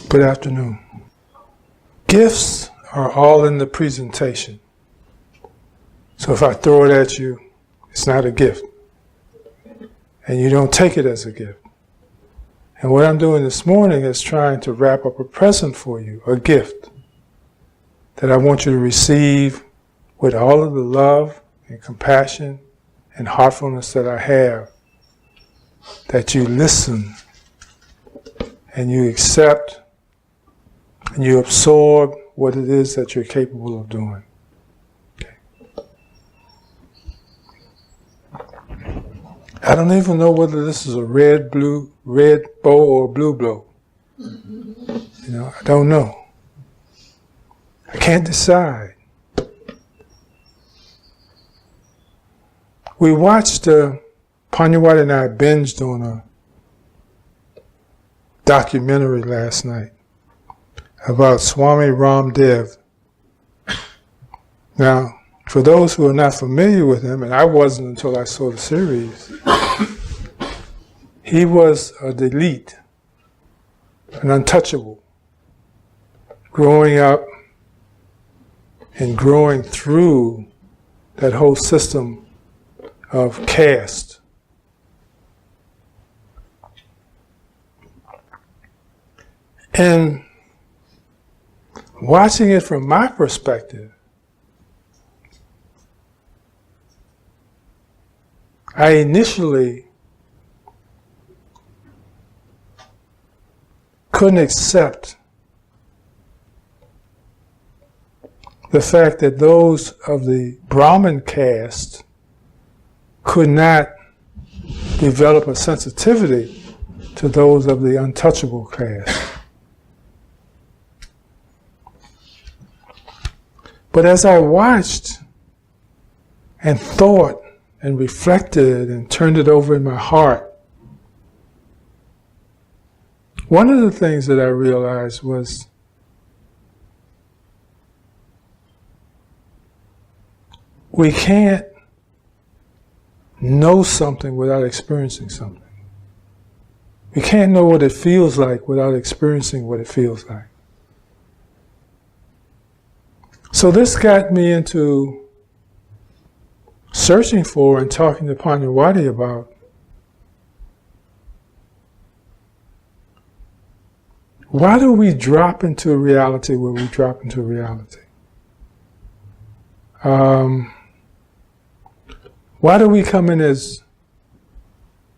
Good afternoon. Gifts are all in the presentation. So if I throw it at you, it's not a gift. And you don't take it as a gift. And what I'm doing this morning is trying to wrap up a present for you, a gift, that I want you to receive with all of the love and compassion and heartfulness that I have, that you listen and you accept and you absorb what it is that you're capable of doing. Okay. I don't even know whether this is a red bow or a blue bow. I don't know. I can't decide. We watched, Pannadipa and I binged on a documentary last night about Swami Ramdev. Now, for those who are not familiar with him, and I wasn't until I saw the series, he was a delete, an untouchable, growing up and growing through that whole system of caste. And watching it from my perspective, I initially couldn't accept the fact that those of the Brahmin caste could not develop a sensitivity to those of the untouchable caste. But as I watched and thought and reflected and turned it over in my heart, one of the things that I realized was we can't know something without experiencing something. We can't know what it feels like without experiencing what it feels like. So this got me into searching for and talking to Pannadipa about why do we drop into a reality where we drop into a reality? Why do we come in as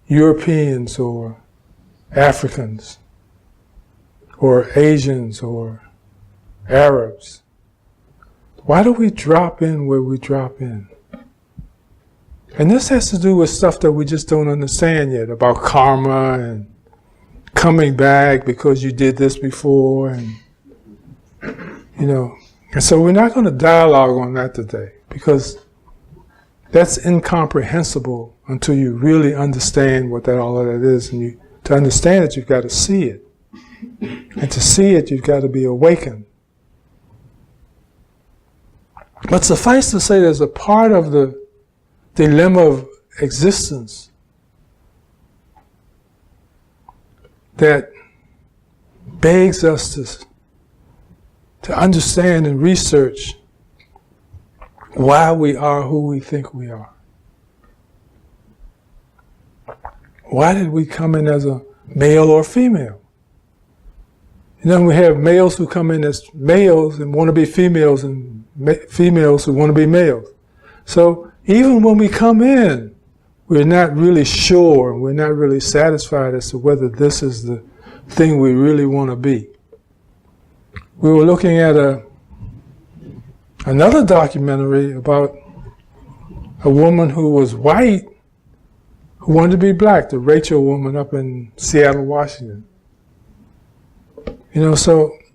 Europeans or Africans or Asians or Arabs? Why do we drop in where we drop in? And this has to do with stuff that we just don't understand yet, about karma and coming back because you did this before, and And so we're not going to dialogue on that today, because that's incomprehensible until you really understand what all of that is. And to understand it, you've got to see it. And to see it, you've got to be awakened. But suffice to say, there's a part of the dilemma of existence that begs us to understand and research why we are who we think we are. Why did we come in as a male or female? And then we have males who come in as males and want to be females, and females who want to be males. So even when we come in, we're not really sure, we're not really satisfied as to whether this is the thing we really want to be. We were looking at another documentary about a woman who was white who wanted to be black, the Rachel woman up in Seattle, Washington. And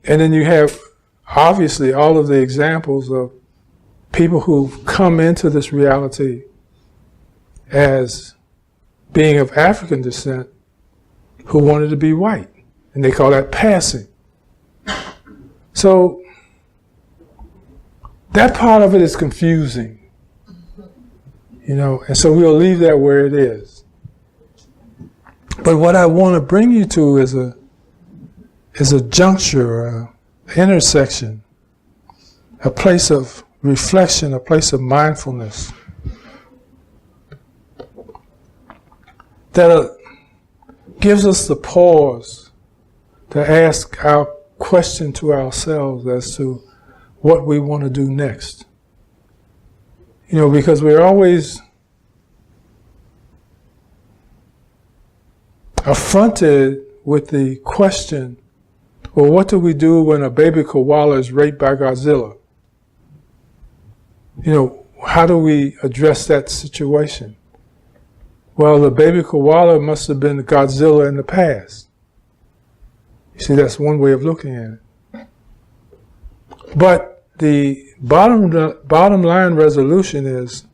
then you have obviously all of the examples of people who've come into this reality as being of African descent who wanted to be white, and they call that passing. So that part of it is confusing, and so we'll leave that where it is. But what I want to bring you to is is a juncture, an intersection, a place of reflection, a place of mindfulness that gives us the pause to ask our question to ourselves as to what we want to do next. Because we're always affronted with the question, well, what do we do when a baby koala is raped by Godzilla? How do we address that situation? Well, the baby koala must have been Godzilla in the past. You see, that's one way of looking at it. But the bottom line resolution is,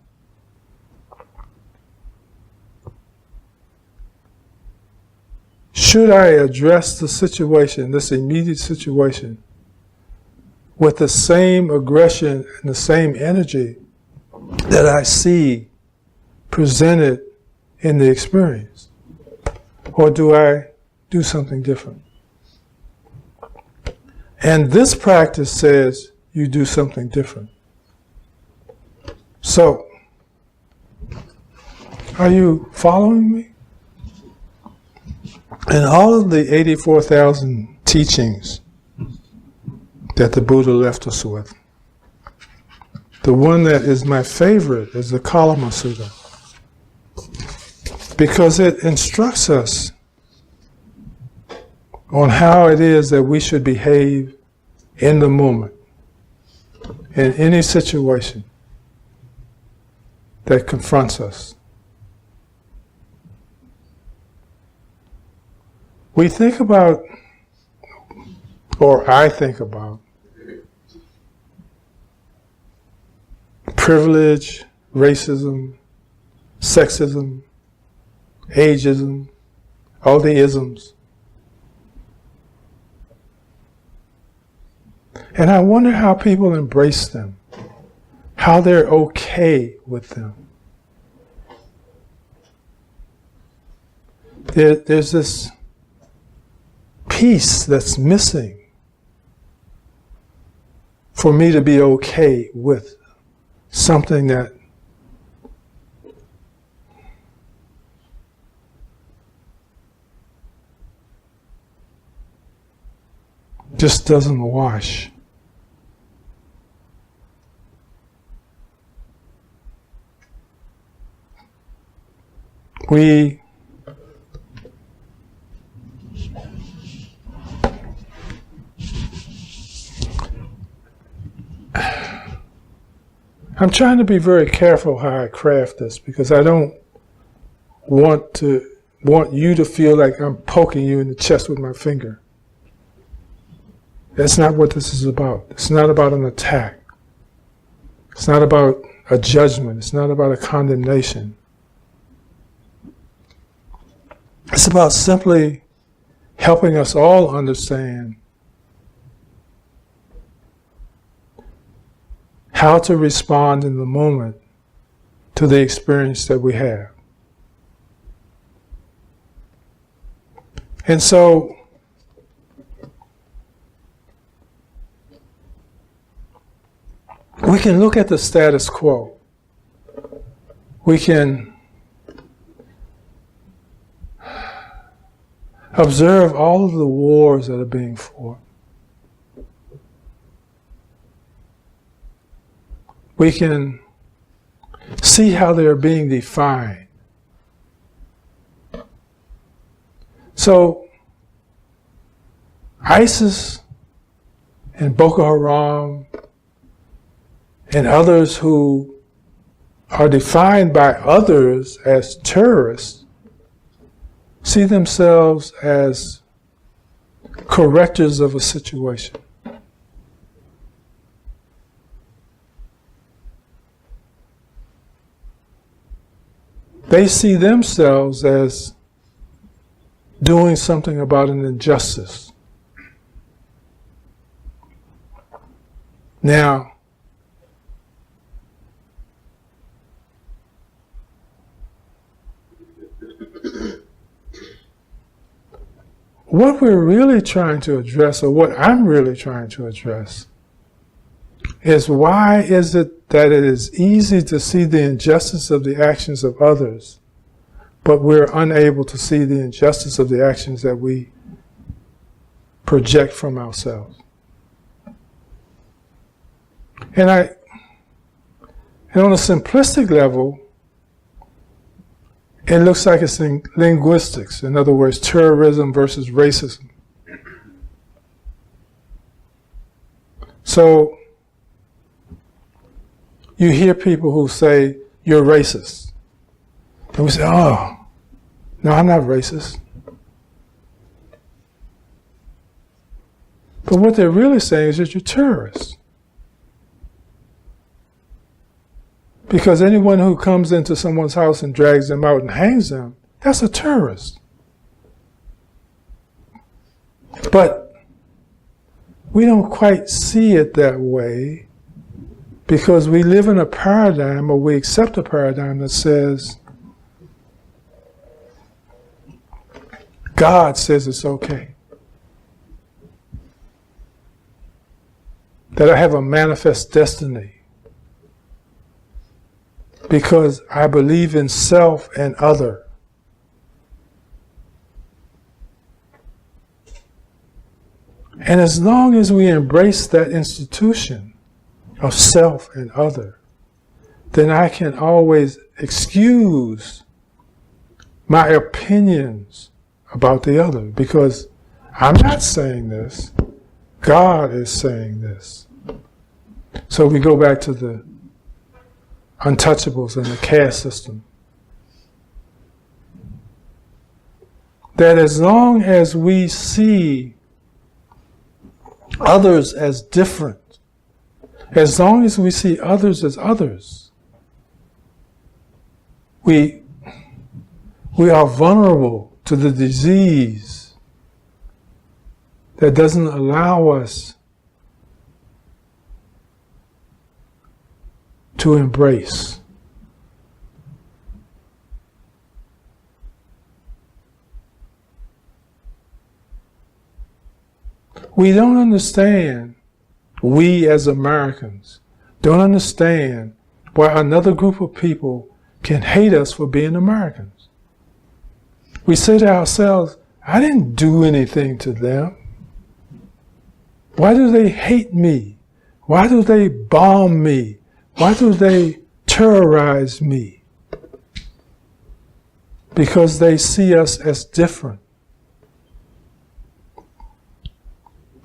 should I address the situation, this immediate situation, with the same aggression and the same energy that I see presented in the experience? Or do I do something different? And this practice says you do something different. So, are you following me? In all of the 84,000 teachings that the Buddha left us with, the one that is my favorite is the Kalama Sutta, because it instructs us on how it is that we should behave in the moment, in any situation that confronts us. We think about, or I think about, privilege, racism, sexism, ageism, all the isms. And I wonder how people embrace them, how they're okay with them. There's this piece that's missing for me to be okay with something that just doesn't wash. I'm trying to be very careful how I craft this, because I don't want you to feel like I'm poking you in the chest with my finger. That's not what this is about. It's not about an attack. It's not about a judgment. It's not about a condemnation. It's about simply helping us all understand how to respond in the moment to the experience that we have. And so, we can look at the status quo. We can observe all of the wars that are being fought. We can see how they're being defined. So, ISIS and Boko Haram and others who are defined by others as terrorists see themselves as correctors of a situation. They see themselves as doing something about an injustice. Now, what we're really trying to address, or what I'm really trying to address, is why is it that it is easy to see the injustice of the actions of others, but we're unable to see the injustice of the actions that we project from ourselves. And on a simplistic level, it looks like it's in linguistics. In other words, terrorism versus racism. So you hear people who say, you're racist. And we say, oh, no, I'm not racist. But what they're really saying is that you're terrorists. Because anyone who comes into someone's house and drags them out and hangs them, that's a terrorist. But we don't quite see it that way because we live in a paradigm, or we accept a paradigm that says, God says it's okay. That I have a manifest destiny. Because I believe in self and other. And as long as we embrace that institution of self and other, then I can always excuse my opinions about the other. Because I'm not saying this, God is saying this. So we go back to the untouchables and the caste system. That as long as we see others as different, as long as we see others as others, we are vulnerable to the disease that doesn't allow us to embrace. We don't understand, we as Americans, don't understand why another group of people can hate us for being Americans. We say to ourselves, I didn't do anything to them. Why do they hate me? Why do they bomb me? Why do they terrorize me? Because they see us as different.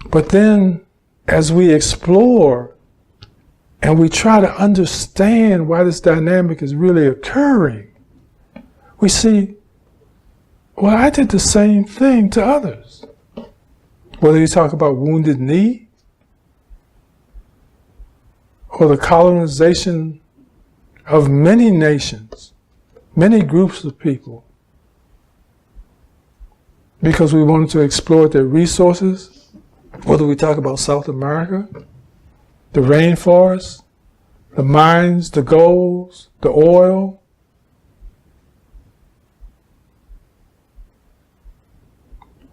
But then, as we explore and we try to understand why this dynamic is really occurring, we see, well, I did the same thing to others. Whether you talk about Wounded Knee, or the colonization of many nations, many groups of people, because we wanted to exploit their resources, whether we talk about South America, the rainforests, the mines, the golds, the oil.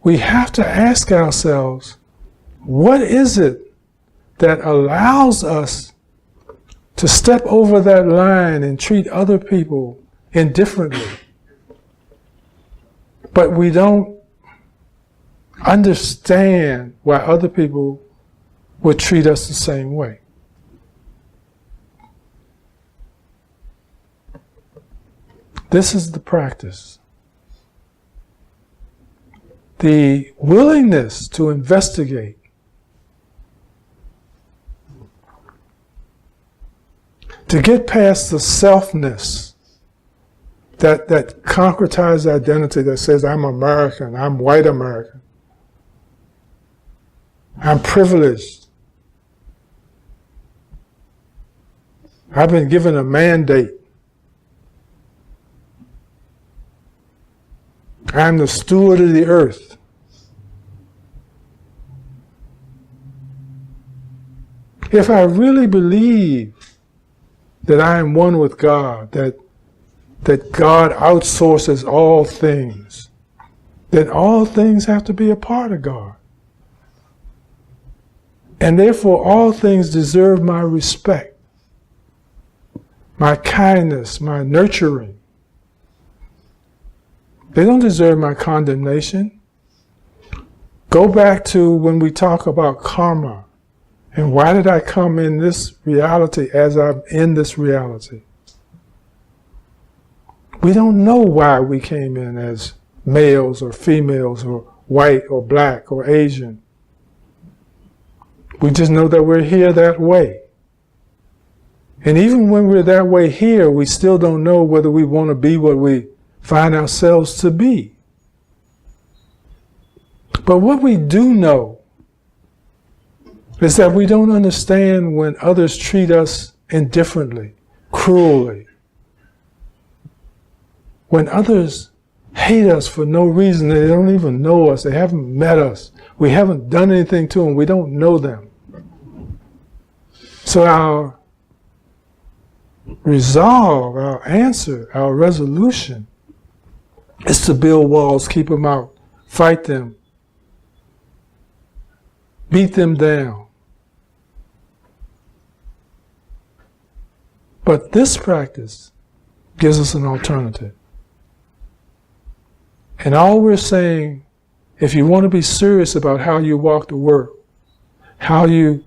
We have to ask ourselves, what is it that allows us to step over that line and treat other people indifferently? But we don't understand why other people would treat us the same way. This is the practice. The willingness to investigate, to get past the selfness, that concretized identity that says I'm American, I'm white American, I'm privileged, I've been given a mandate, I'm the steward of the earth. If I really believe that I am one with God, that God outsources all things, then all things have to be a part of God. And therefore, all things deserve my respect, my kindness, my nurturing. They don't deserve my condemnation. Go back to when we talk about karma. And why did I come in this reality as I'm in this reality? We don't know why we came in as males or females or white or black or Asian. We just know that we're here that way. And even when we're that way here, we still don't know whether we want to be what we find ourselves to be. But what we do know is that we don't understand when others treat us indifferently, cruelly. When others hate us for no reason, they don't even know us, they haven't met us, we haven't done anything to them, we don't know them. So our resolve, our answer, our resolution is to build walls, keep them out, fight them, beat them down. But this practice gives us an alternative. And all we're saying, if you want to be serious about how you walk the work, how you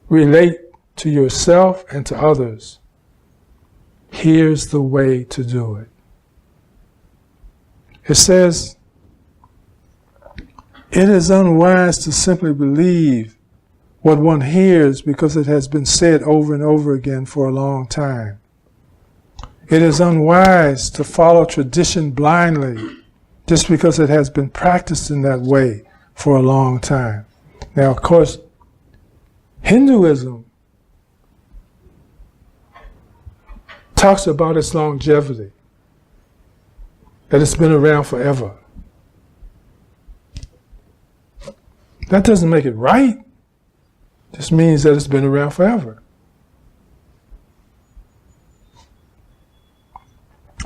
relate to yourself and to others, here's the way to do it. It says, it is unwise to simply believe what one hears because it has been said over and over again for a long time. It is unwise to follow tradition blindly just because it has been practiced in that way for a long time. Now, of course, Hinduism talks about its longevity, that it's been around forever. That doesn't make it right. It just means that it's been around forever.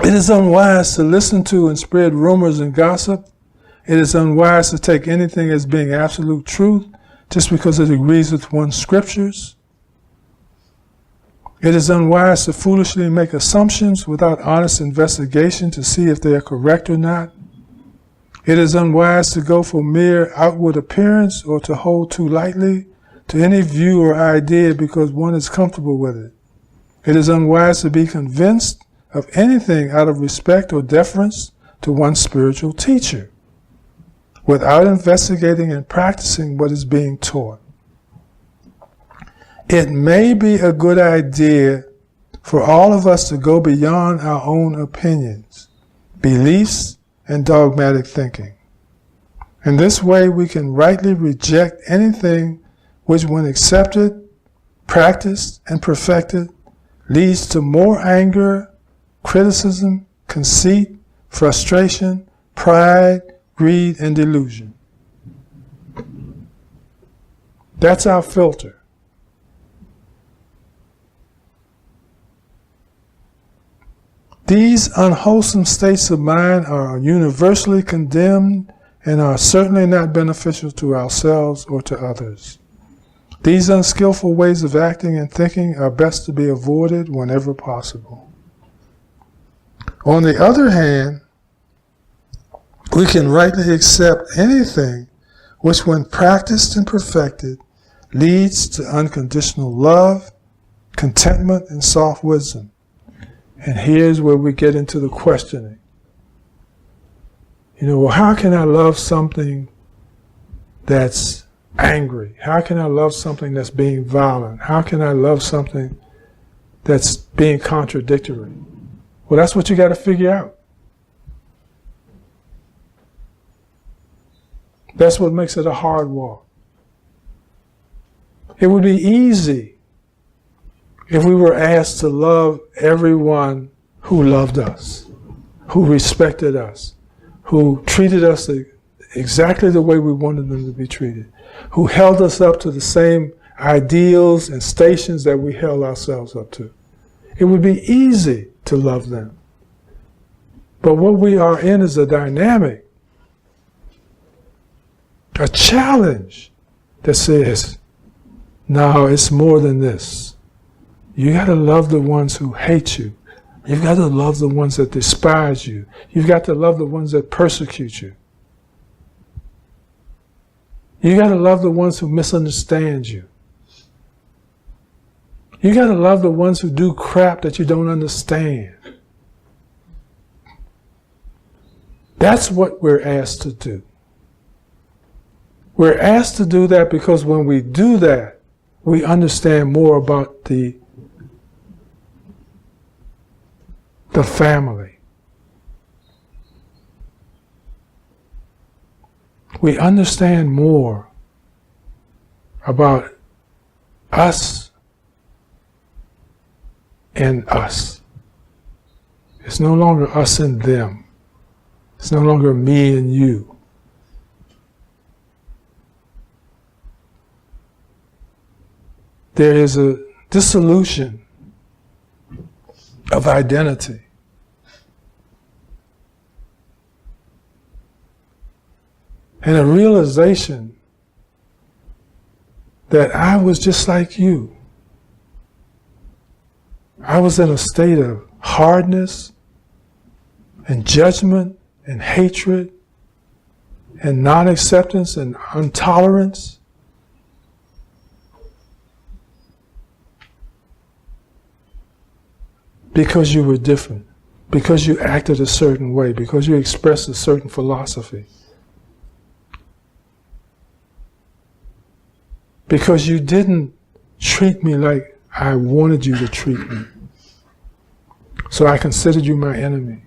It is unwise to listen to and spread rumors and gossip. It is unwise to take anything as being absolute truth just because it agrees with one's scriptures. It is unwise to foolishly make assumptions without honest investigation to see if they are correct or not. It is unwise to go for mere outward appearance or to hold too lightly to any view or idea because one is comfortable with it. It is unwise to be convinced of anything out of respect or deference to one's spiritual teacher without investigating and practicing what is being taught. It may be a good idea for all of us to go beyond our own opinions, beliefs, and dogmatic thinking. In this way, we can rightly reject anything which, when accepted, practiced, and perfected, leads to more anger, criticism, conceit, frustration, pride, greed, and delusion. That's our filter. These unwholesome states of mind are universally condemned and are certainly not beneficial to ourselves or to others. These unskillful ways of acting and thinking are best to be avoided whenever possible. On the other hand, we can rightly accept anything which, when practiced and perfected, leads to unconditional love, contentment, and soft wisdom. And here's where we get into the questioning. Well, how can I love something that's angry? How can I love something that's being violent? How can I love something that's being contradictory? Well, that's what you got to figure out. That's what makes it a hard walk. It would be easy if we were asked to love everyone who loved us, who respected us, who treated us exactly the way we wanted them to be treated, who held us up to the same ideals and stations that we held ourselves up to. It would be easy to love them. But what we are in is a dynamic A challenge that says, no, it's more than this. You got to love the ones who hate you. You've got to love the ones that despise you. You've got to love the ones that persecute you. You got to love the ones who misunderstand you. You got to love the ones who do crap that you don't understand. That's what we're asked to do. We're asked to do that because when we do that, we understand more about the family. We understand more about us and us. It's no longer us and them. It's no longer me and you. There is a dissolution of identity. And a realization that I was just like you. I was in a state of hardness and judgment and hatred and non-acceptance and intolerance. Because you were different, because you acted a certain way, because you expressed a certain philosophy. Because you didn't treat me like I wanted you to treat me. So I considered you my enemy.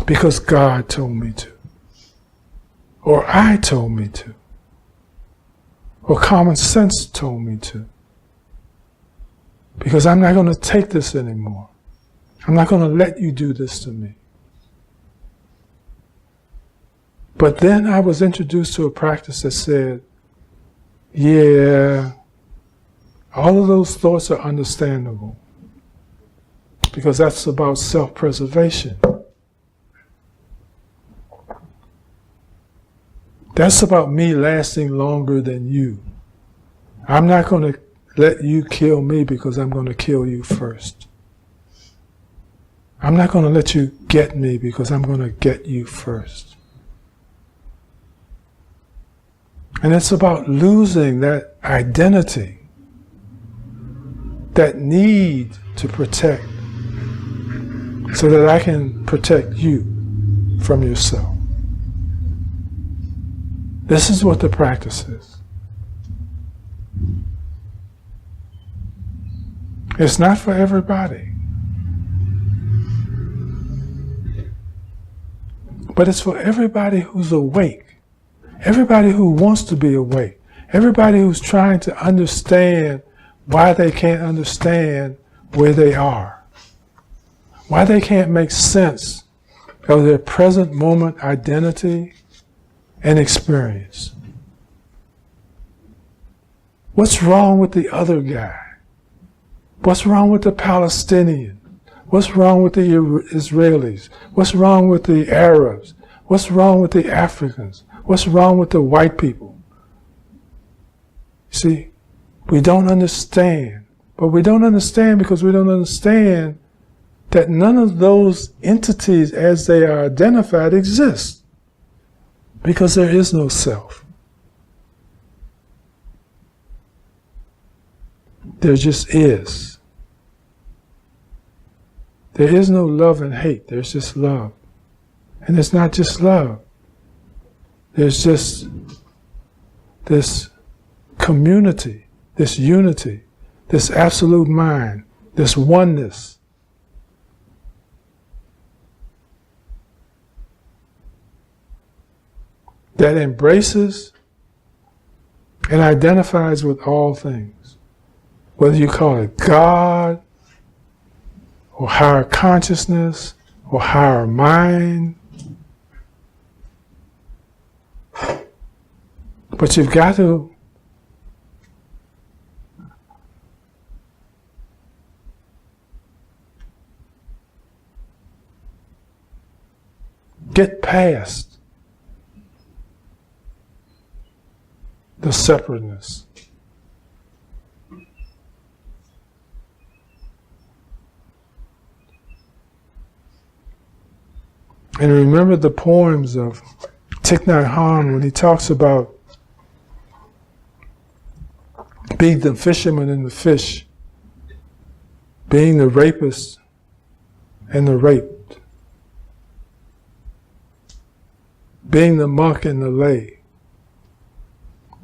Because God told me to. Or I told me to. Or common sense told me to. Because I'm not going to take this anymore. I'm not going to let you do this to me. But then I was introduced to a practice that said, yeah, all of those thoughts are understandable. Because that's about self-preservation. That's about me lasting longer than you. I'm not going to let you kill me because I'm going to kill you first. I'm not going to let you get me because I'm going to get you first. And it's about losing that identity, that need to protect, so that I can protect you from yourself. This is what the practice is. It's not for everybody. But it's for everybody who's awake. Everybody who wants to be awake. Everybody who's trying to understand why they can't understand where they are. Why they can't make sense of their present moment identity and experience. What's wrong with the other guy? What's wrong with the Palestinian? What's wrong with the Israelis? What's wrong with the Arabs? What's wrong with the Africans? What's wrong with the white people? See, we don't understand. But we don't understand because we don't understand that none of those entities as they are identified exist. Because there is no self. There just is. There is no love and hate. There's just love. And it's not just love. There's just this community, this unity, this absolute mind, this oneness. That embraces and identifies with all things. Whether you call it God, or higher consciousness, or higher mind. But you've got to get past the separateness. And remember the poems of Thich Nhat Hanh when he talks about being the fisherman and the fish, being the rapist and the raped, being the monk and the lay,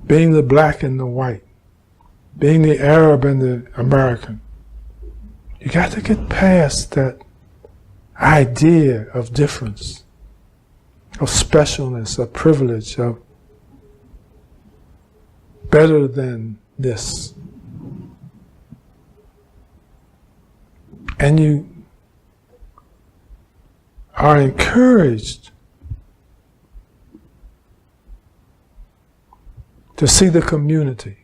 being the black and the white, being the Arab and the American. You got to get past that idea of difference, of specialness, of privilege, of better than this. And you are encouraged to see the community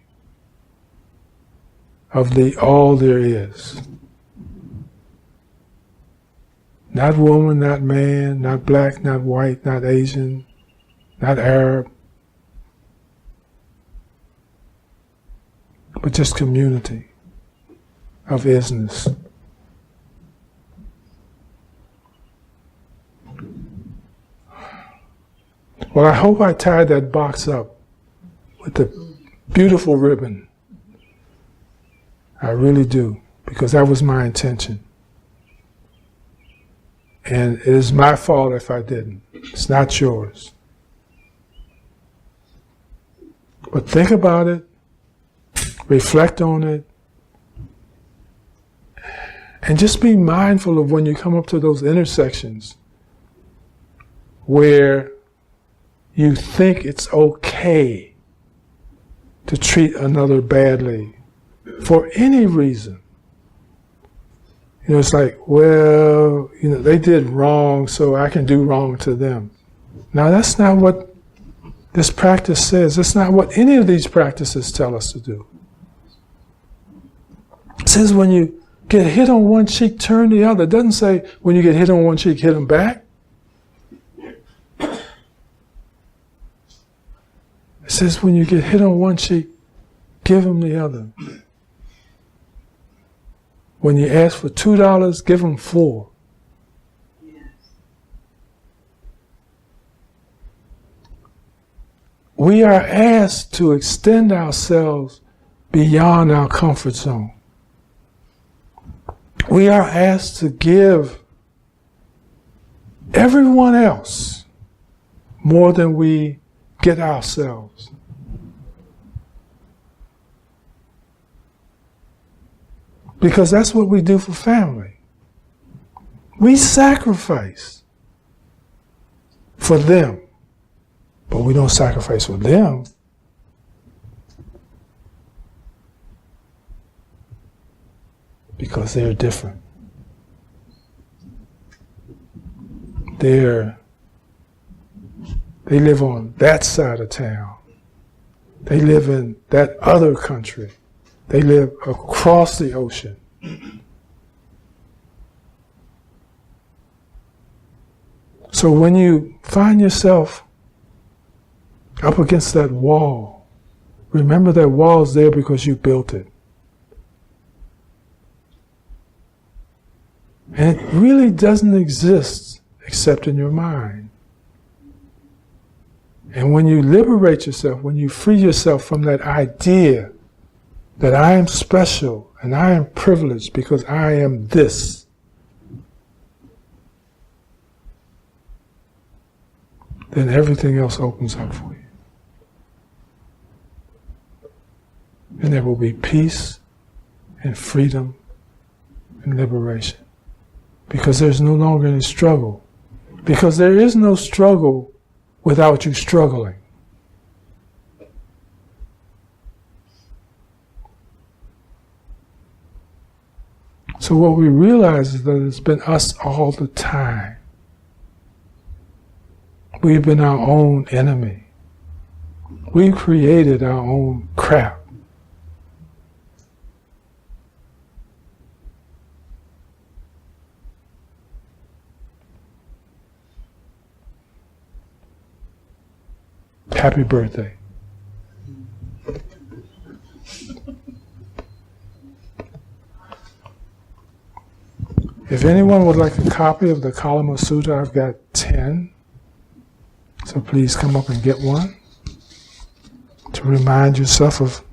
of the all there is. Not woman, not man, not black, not white, not Asian, not Arab, but just community of isness. Well, I hope I tied that box up with the beautiful ribbon. I really do, because that was my intention. And it is my fault if I didn't. It's not yours. But think about it, reflect on it, and just be mindful of when you come up to those intersections where you think it's okay to treat another badly for any reason. You know, it's like, well, you know, they did wrong, so I can do wrong to them. Now, that's not what this practice says. That's not what any of these practices tell us to do. It says when you get hit on one cheek, turn the other. It doesn't say when you get hit on one cheek, hit them back. It says when you get hit on one cheek, give them the other. When you ask for $2, give them $4. Yes. We are asked to extend ourselves beyond our comfort zone. We are asked to give everyone else more than we get ourselves. Because that's what we do for family. We sacrifice for them, but we don't sacrifice for them. Because they're different. They live on that side of town. They live in that other country. They live across the ocean. So when you find yourself up against that wall, remember that wall's there because you built it. And it really doesn't exist except in your mind. And when you liberate yourself, when you free yourself from that idea that I am special and I am privileged because I am this, then everything else opens up for you. And there will be peace and freedom and liberation. Because there's no longer any struggle. Because there is no struggle without you struggling. So what we realize is that it's been us all the time. We've been our own enemy. We've created our own crap. Happy birthday. If anyone would like a copy of the Kalama Sutta, I've got 10. So please come up and get one to remind yourself of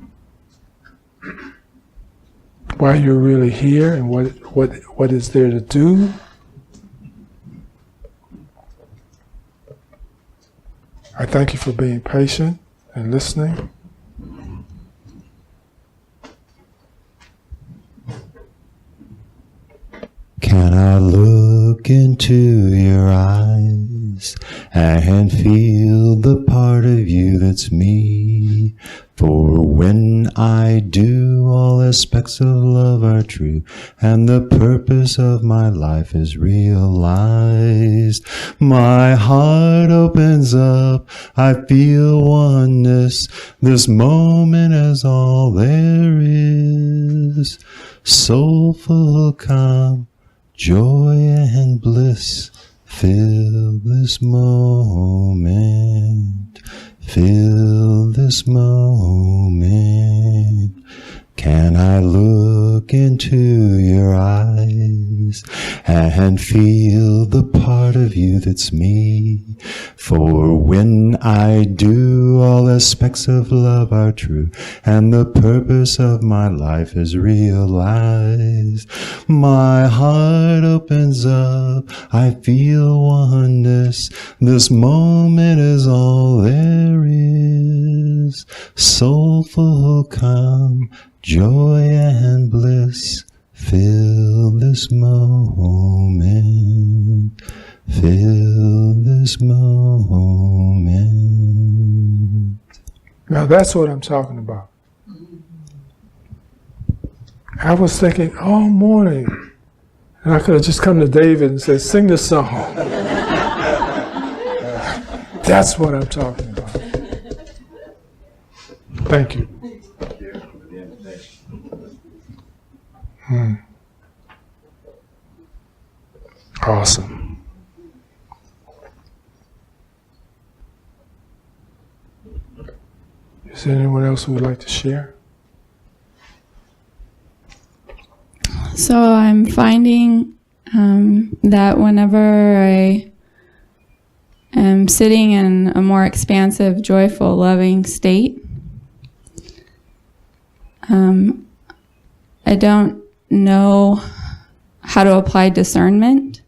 why you're really here and what is there to do. I thank you for being patient and listening. Can I look into your eyes and feel the part of you that's me? For when I do, all aspects of love are true, and the purpose of my life is realized. My heart opens up, I feel oneness, this moment is all there is. Soulful calm, joy and bliss, fill this moment, fill this moment. Can I look into your eyes and feel the part of you that's me? For when I do, all aspects of love are true, and the purpose of my life is realized. My heart opens up, I feel oneness, this moment is all there is. Soulful calm, joy and bliss, fill this moment, fill this moment. Now that's what I'm talking about. I was thinking all morning, and I could have just come to David and said, sing this song. That's what I'm talking about. Thank you. Awesome. Is there anyone else who would like to share? So I'm finding that whenever I am sitting in a more expansive, joyful, loving state, I don't know how to apply discernment.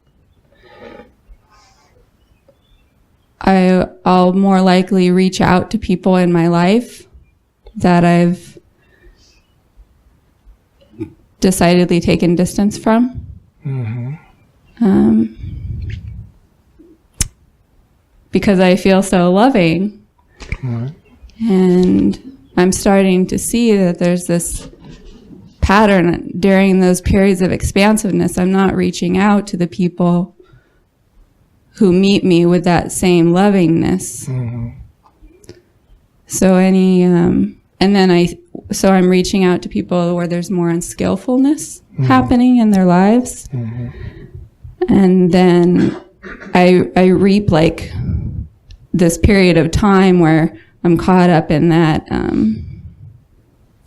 I'll more likely reach out to people in my life that I've decidedly taken distance from. Because I feel so loving. And I'm starting to see that there's this pattern during those periods of expansiveness. I'm not reaching out to the people who meet me with that same lovingness. So so I'm reaching out to people where there's more unskillfulness happening in their lives. And then I reap like this period of time where I'm caught up in that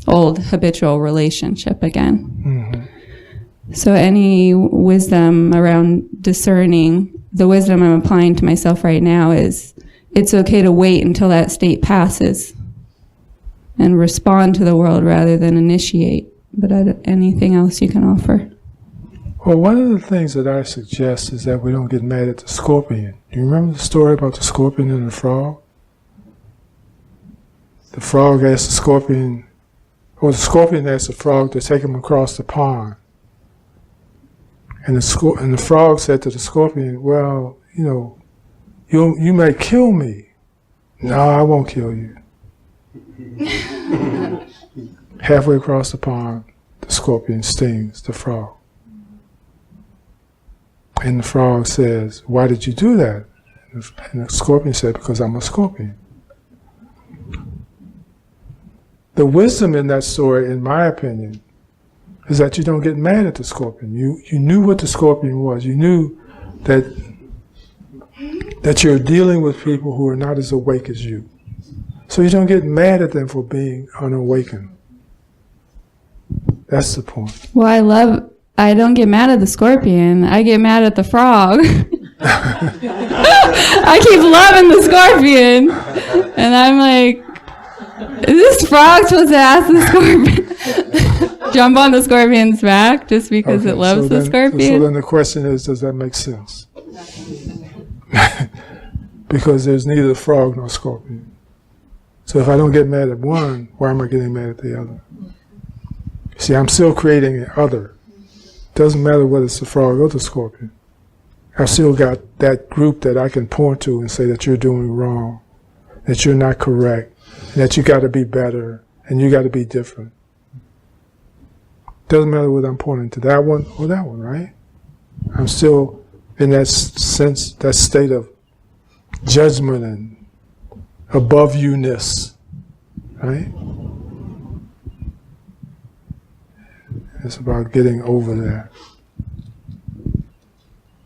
old habitual relationship again. So any wisdom around discerning, the wisdom I'm applying to myself right now is it's okay to wait until that state passes and respond to the world rather than initiate. But anything else you can offer? Well, one of the things that I suggest is that we don't get mad at the scorpion. Do you remember the story about the scorpion and the frog? The frog asked the scorpion, or the scorpion asked the frog to take him across the pond. And the frog said to the scorpion, well, you may kill me. No, I won't kill you. Halfway across the pond, the scorpion stings the frog. And the frog says, why did you do that? And the scorpion said, because I'm a scorpion. The wisdom in that story, in my opinion, is that you don't get mad at the scorpion. You knew what the scorpion was. You knew that you're dealing with people who are not as awake as you. So you don't get mad at them for being unawakened. That's the point. Well, I don't get mad at the scorpion. I get mad at the frog. I keep loving the scorpion. And I'm like, is this frog supposed to ask the scorpion? Jump on the scorpion's back just because it loves the scorpion? So then the question is, does that make sense? Because there's neither frog nor scorpion. So if I don't get mad at one, why am I getting mad at the other? See, I'm still creating an other. Doesn't matter whether it's the frog or the scorpion. I've still got that group that I can point to and say that you're doing wrong, that you're not correct, and that you got to be better, and you got to be different. Doesn't matter whether I'm pointing to that one or that one, right? I'm still in that sense, that state of judgment and above you-ness, right? It's about getting over that.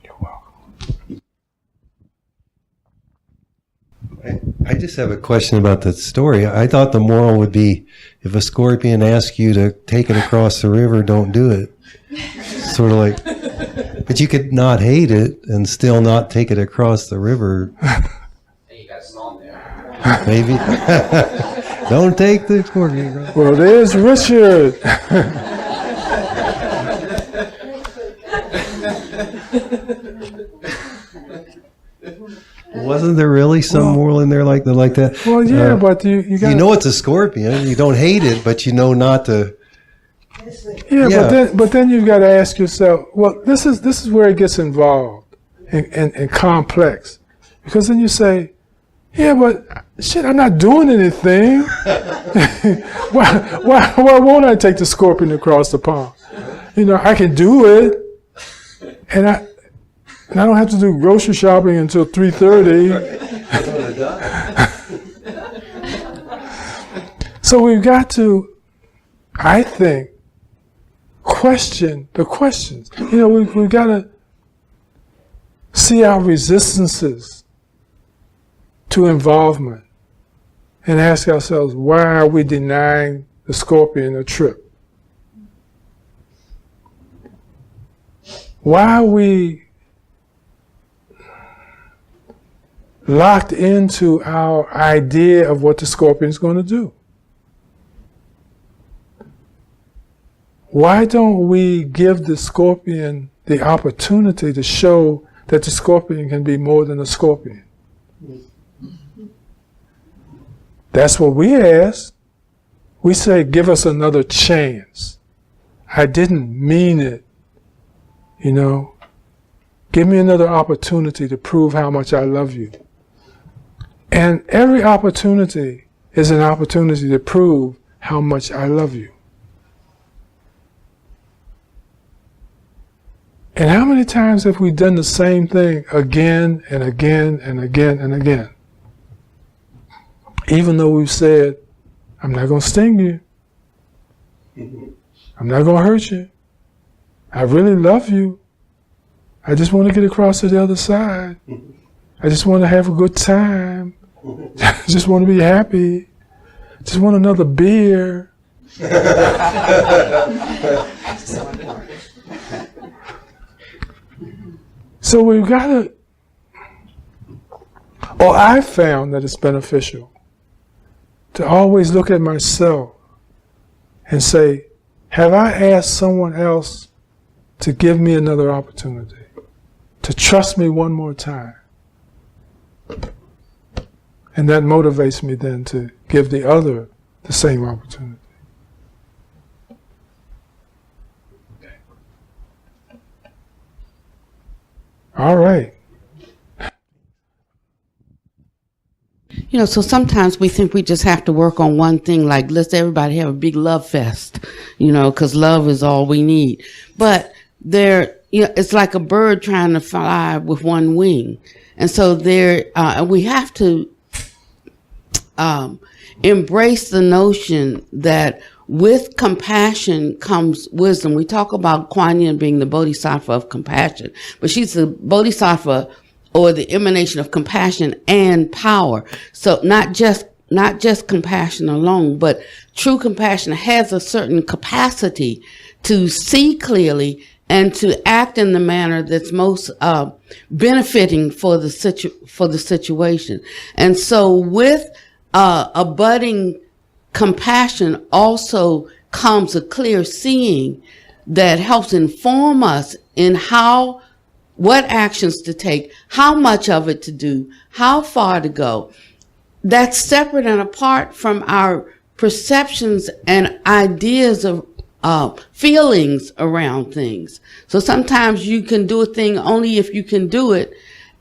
You're welcome. I just have a question about that story. I thought the moral would be, if a scorpion asks you to take it across the river, don't do it. Sort of like, but you could not hate it and still not take it across the river. You got a song there. Maybe. Don't take the scorpion across. Well, there's Richard. Wasn't there really some moral in there like that? Well, yeah, but you got. You know it's a scorpion. You don't hate it, but you know not to. Yeah, but then you've got to ask yourself. Well, this is where it gets involved and complex, because then you say, yeah, but shit, I'm not doing anything. why won't I take the scorpion across the pond? You know, I can do it, and I don't have to do grocery shopping until 3:30. So we've got to, I think, question the questions. You know, we've got to see our resistances to involvement and ask ourselves, why are we denying the scorpion a trip? Why are we locked into our idea of what the scorpion's going to do? Why don't we give the scorpion the opportunity to show that the scorpion can be more than a scorpion? That's what we ask. We say, give us another chance. I didn't mean it. You know, give me another opportunity to prove how much I love you. And every opportunity is an opportunity to prove how much I love you. And how many times have we done the same thing again and again and again and again? Even though we've said, I'm not going to sting you. I'm not going to hurt you. I really love you. I just want to get across to the other side. I just want to have a good time. I just want to be happy. Just want another beer. So we've got to, or I've found that it's beneficial to always look at myself and say, have I asked someone else to give me another opportunity, to trust me one more time? And that motivates me then to give the other the same opportunity. Okay. All right. You know, so sometimes we think we just have to work on one thing, like let's everybody have a big love fest, you know, because love is all we need. But you know, it's like a bird trying to fly with one wing. And so we have to embrace the notion that with compassion comes wisdom. We talk about Kuan Yin being the bodhisattva of compassion, but she's the bodhisattva or the emanation of compassion and power. So not just not just compassion alone, but true compassion has a certain capacity to see clearly and to act in the manner that's most benefiting for the situation. And so with a budding compassion also comes a clear seeing that helps inform us in what actions to take, how much of it to do, how far to go. That's separate and apart from our perceptions and ideas of feelings around things. So sometimes you can do a thing only if you can do it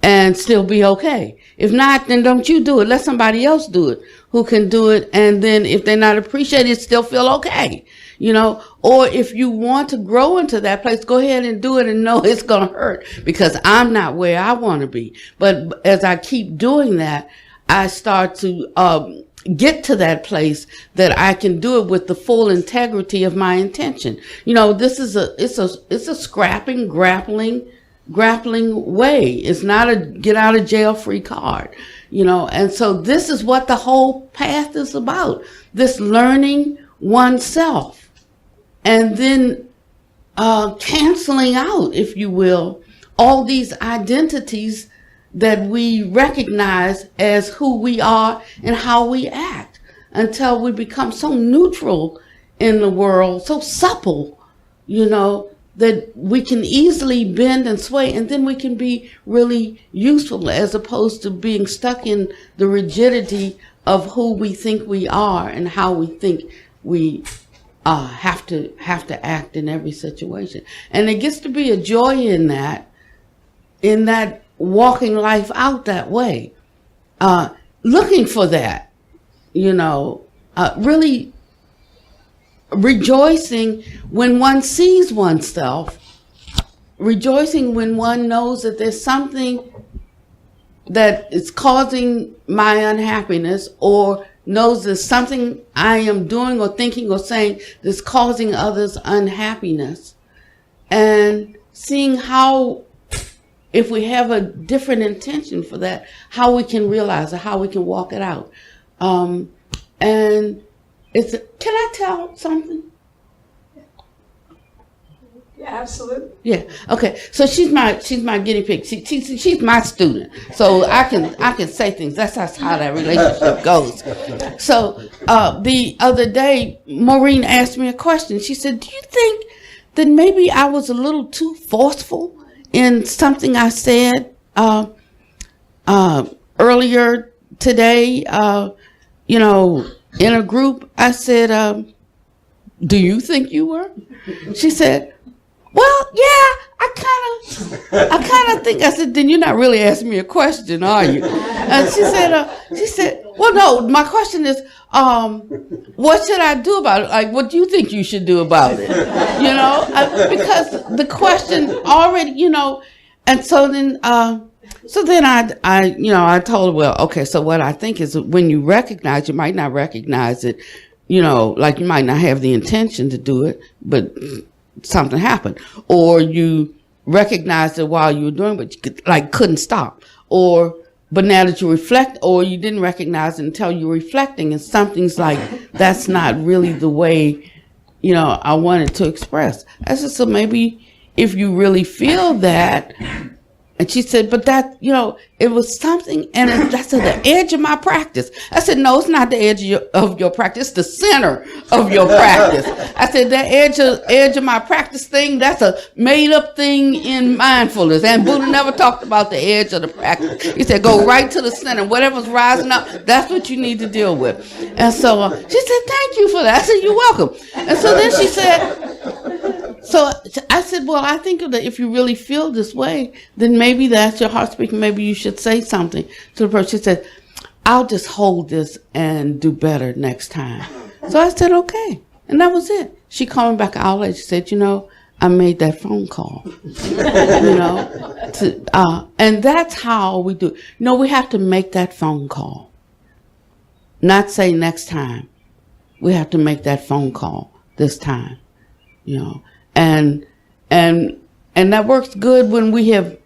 and still be okay. If not, then don't you do it. Let somebody else do it who can do it. And then if they're not appreciated, still feel okay. You know, or if you want to grow into that place, go ahead and do it and know it's going to hurt because I'm not where I want to be. But as I keep doing that, I start to get to that place that I can do it with the full integrity of my intention. You know, this is it's a scrapping, grappling way. It's not a get out of jail free card, you know. And so this is what the whole path is about. This learning oneself and then canceling out, if you will, all these identities that we recognize as who we are and how we act until we become so neutral in the world, so supple, you know, that we can easily bend and sway, and then we can be really useful as opposed to being stuck in the rigidity of who we think we are and how we think we have to act in every situation. And it gets to be a joy in that walking life out that way, looking for that, you know, really rejoicing when one sees oneself, rejoicing when one knows that there's something that is causing my unhappiness, or knows there's something I am doing or thinking or saying that's causing others unhappiness, and seeing how, if we have a different intention for that, how we can realize it, how we can walk it out. And it's, can I tell something? Yeah, absolutely. Yeah. Okay. So she's my guinea pig. She's my student. So I can say things. That's how that relationship goes. So the other day, Maureen asked me a question. She said, "Do you think that maybe I was a little too forceful in something I said earlier today? You know, in a group." I said, "Do you think you were?" She said, "Well, yeah, I kind of think." I said, "Then you're not really asking me a question, are you?" And she said, "Well, no, my question is, what should I do about it? Like, what do you think you should do about it?" You know, because the question already, you know, and so then I told her, well, okay, so what I think is when you recognize, you might not recognize it, you know, like you might not have the intention to do it, but something happened, or you recognized it while you were doing, but you couldn't stop, but now that you reflect, or you didn't recognize it until you're reflecting, and something's like, that's not really the way, you know, I wanted to express. I said, so maybe if you really feel that. And she said, but that, you know, it was something, and that's at the edge of my practice. I said, no, it's not the edge of your practice, it's the center of your practice. I said, that edge of my practice thing, that's a made up thing in mindfulness. And Buddha never talked about the edge of the practice. He said, go right to the center. Whatever's rising up, that's what you need to deal with. And so she said, thank you for that. I said, you're welcome. And so then she said, so I said, well, I think that if you really feel this way, then maybe that's your heart speaking. Maybe you should say something to the person. She said, I'll just hold this and do better next time. So I said, okay. And that was it. She called me back an hour later. She said, you know, I made that phone call. You know, and that's how we do it. No, we have to make that phone call. Not say next time. We have to make that phone call this time. You know, and that works good when we have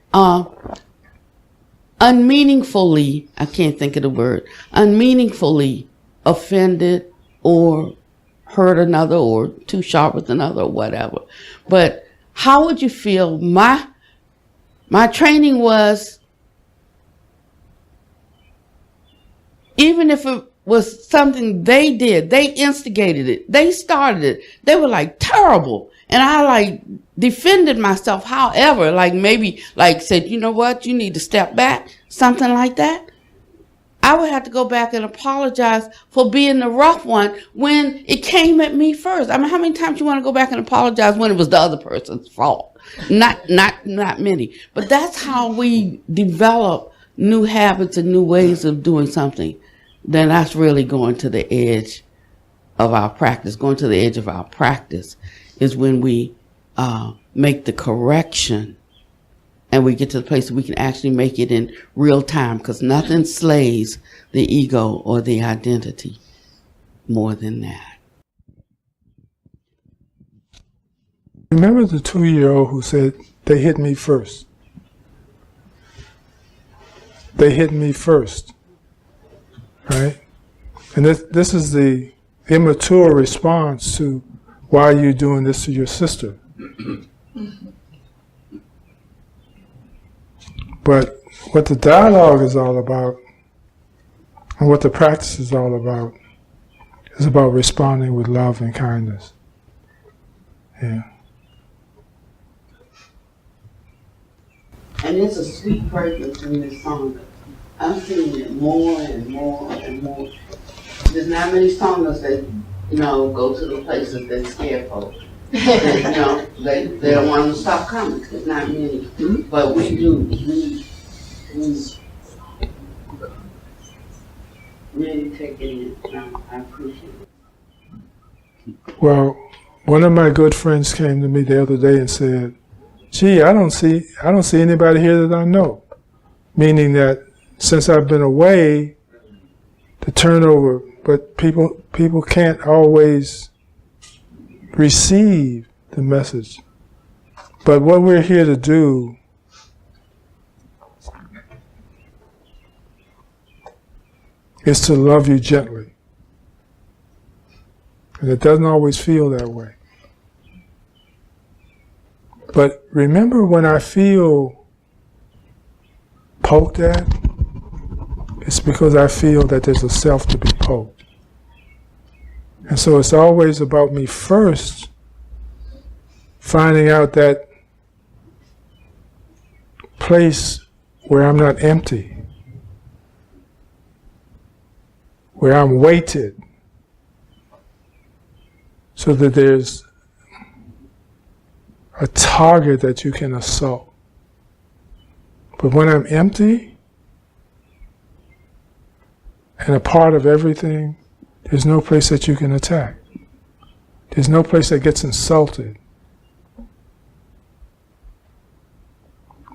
unmeaningfully, I can't think of the word, unmeaningfully offended or hurt another or too sharp with another or whatever. But how would you feel? My training was, even if it was something they did, they instigated it, they started it, they were like terrible. And I like defended myself, however, like maybe like said, you know what, you need to step back, something like that. I would have to go back and apologize for being the rough one when it came at me first. I mean, how many times you want to go back and apologize when it was the other person's fault? Not many. But that's how we develop new habits and new ways of doing something. Then that's really going to the edge of our practice. Going to the edge of our practice is when we make the correction and we get to the place that we can actually make it in real time, because nothing slays the ego or the identity more than that. Remember the 2-year-old who said, they hit me first. They hit me first. Right? And this is the immature response to, why are you doing this to your sister? But what the dialogue is all about, and what the practice is all about, is about responding with love and kindness. Yeah. And it's a sweet fragrance in this song. I'm seeing it more and more and more. There's not many songers that, go to the places that scare folks. They don't want them to stop coming. There's not many. But we do. We really take it in. I appreciate it. Well, one of my good friends came to me the other day and said, gee, I don't see anybody here that I know. Meaning that since I've been away, the turnover, but people can't always receive the message. But what we're here to do is to love you gently. And it doesn't always feel that way. But remember, when I feel poked at, it's because I feel that there's a self to be poked. And so it's always about me first finding out that place where I'm not empty, where I'm weighted, so that there's a target that you can assault. But when I'm empty and a part of everything, there's no place that you can attack. There's no place that gets insulted.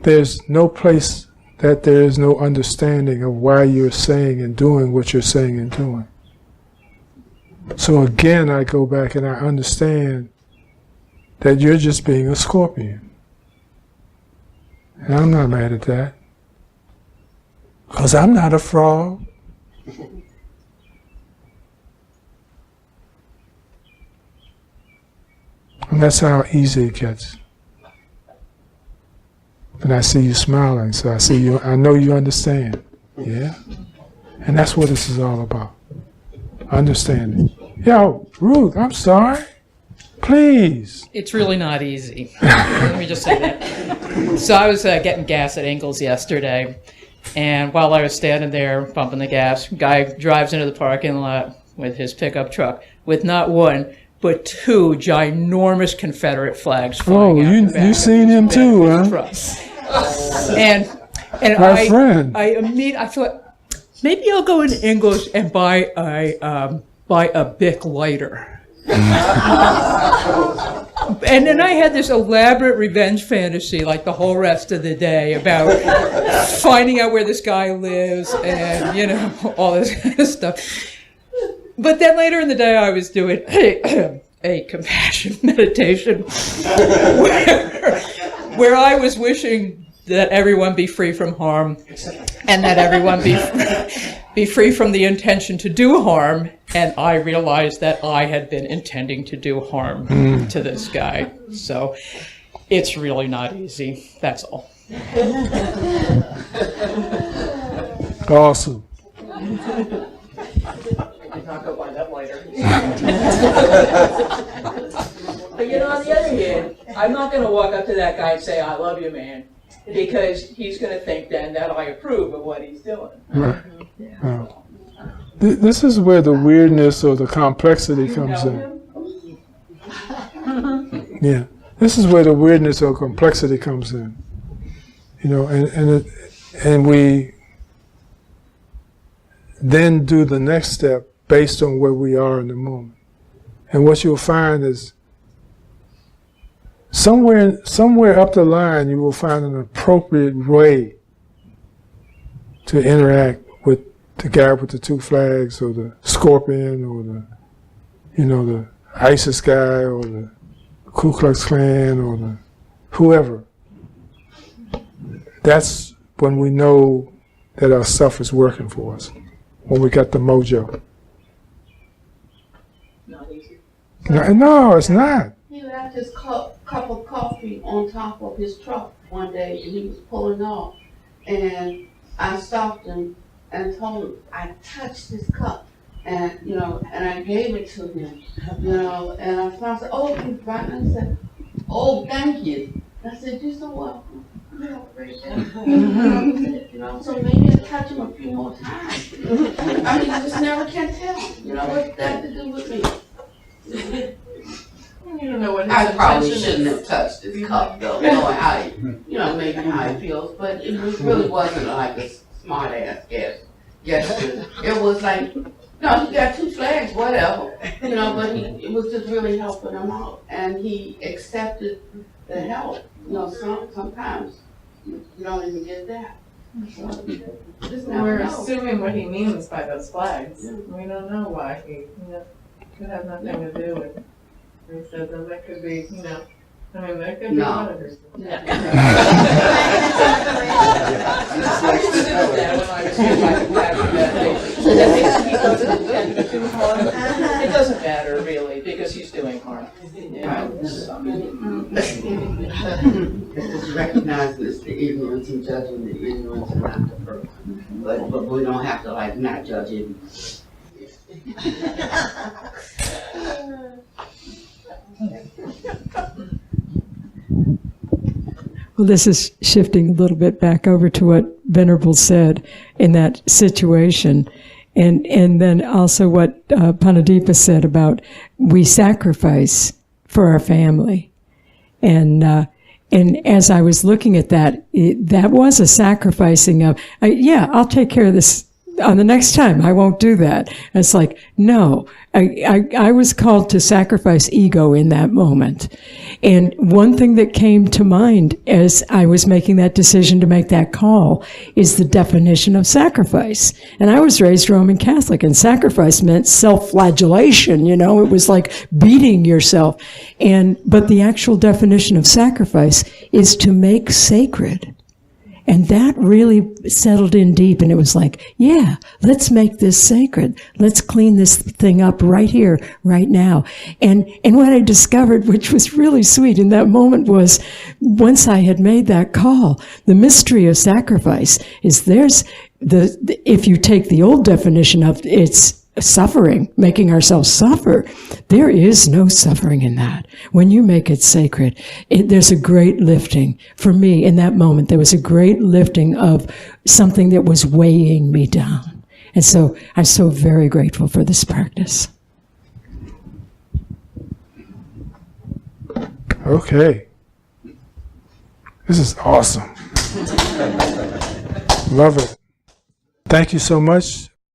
There's no place that there is no understanding of why you're saying and doing what you're saying and doing. So again, I go back and I understand that you're just being a scorpion. And I'm not mad at that. Because I'm not a frog. And that's how easy it gets. And I see you smiling, so I know you understand. Yeah? And that's what this is all about. Understanding. Yo, Ruth, I'm sorry. Please. It's really not easy. Let me just say that. So I was getting gas at Ingles yesterday, and while I was standing there pumping the gas, guy drives into the parking lot with his pickup truck with not one, but two ginormous Confederate flags flying out the back you seen him too, huh? truck. And My friend. I thought, maybe I'll go into Ingles and buy a Bic lighter. And then I had this elaborate revenge fantasy like the whole rest of the day about finding out where this guy lives and, all this kind of stuff. But then later in the day I was doing a compassion meditation where I was wishing that everyone be free from harm, and that everyone be free from the intention to do harm. And I realized that I had been intending to do harm to this guy. So it's really not easy. That's all. Awesome. We can talk about that later. But on the other hand, I'm not going to walk up to that guy and say, "I love you, man," because he's going to think then that I approve of what he's doing. Right. This is where the weirdness or the complexity comes in. Yeah, this is where the weirdness or complexity comes in. And we then do the next step based on where we are in the moment. And what you'll find is somewhere up the line, you will find an appropriate way to interact with the guy with the 2 flags, or the scorpion, or the ISIS guy, or the Ku Klux Klan, or the whoever. That's when we know that our stuff is working for us, when we got the mojo. Not easy. No, it's not. He left his cup of coffee on top of his truck one day, and he was pulling off. And I stopped him and told him I touched his cup, and and I gave it to him, and I said, "Oh, he's right," and I said, "Oh, thank you." I said, "You're so welcome." So maybe I'll touch him a few more times. I mean, you just never can tell. What's that to do with me? You don't know what his I probably intention shouldn't is. have touched his cup, though, knowing how he, maybe how he feels, but it really wasn't like a smart ass gesture. It was like, no, he got 2 flags, whatever, but it was just really helping him out, and he accepted the help. Sometimes you don't even get that. So, just never We're know. assuming what he means by those flags. Yeah. We don't know why he, could have nothing to do with. He said that that could be, that could be No. one of his. I used to do that when I was here by the past meditation. That makes he doesn't intend to do harm. It doesn't matter really, because he's doing harm. It's just recognizing it's the ignorance and judging the ignorance and not the person. But we don't have to not judge it. Well, this is shifting a little bit back over to what Venerable said in that situation. And then also what Pannadipa said about we sacrifice for our family. And as I was looking at that, that was a sacrificing of, I'll take care of this on the next time. I won't do that. And it's like, no, I was called to sacrifice ego in that moment. And one thing that came to mind as I was making that decision to make that call is the definition of sacrifice. And I was raised Roman Catholic, and sacrifice meant self-flagellation, it was like beating yourself. But the actual definition of sacrifice is to make sacred. And that really settled in deep, and it was like, yeah, let's make this sacred. Let's clean this thing up right here, right now. And what I discovered, which was really sweet in that moment, was once I had made that call, the mystery of sacrifice is if you take the old definition of it's suffering, making ourselves suffer, there is no suffering in that. When you make it sacred, there's a great lifting. For me, in that moment, there was a great lifting of something that was weighing me down. And so I'm so very grateful for this practice. Okay. This is awesome. Love it. Thank you so much.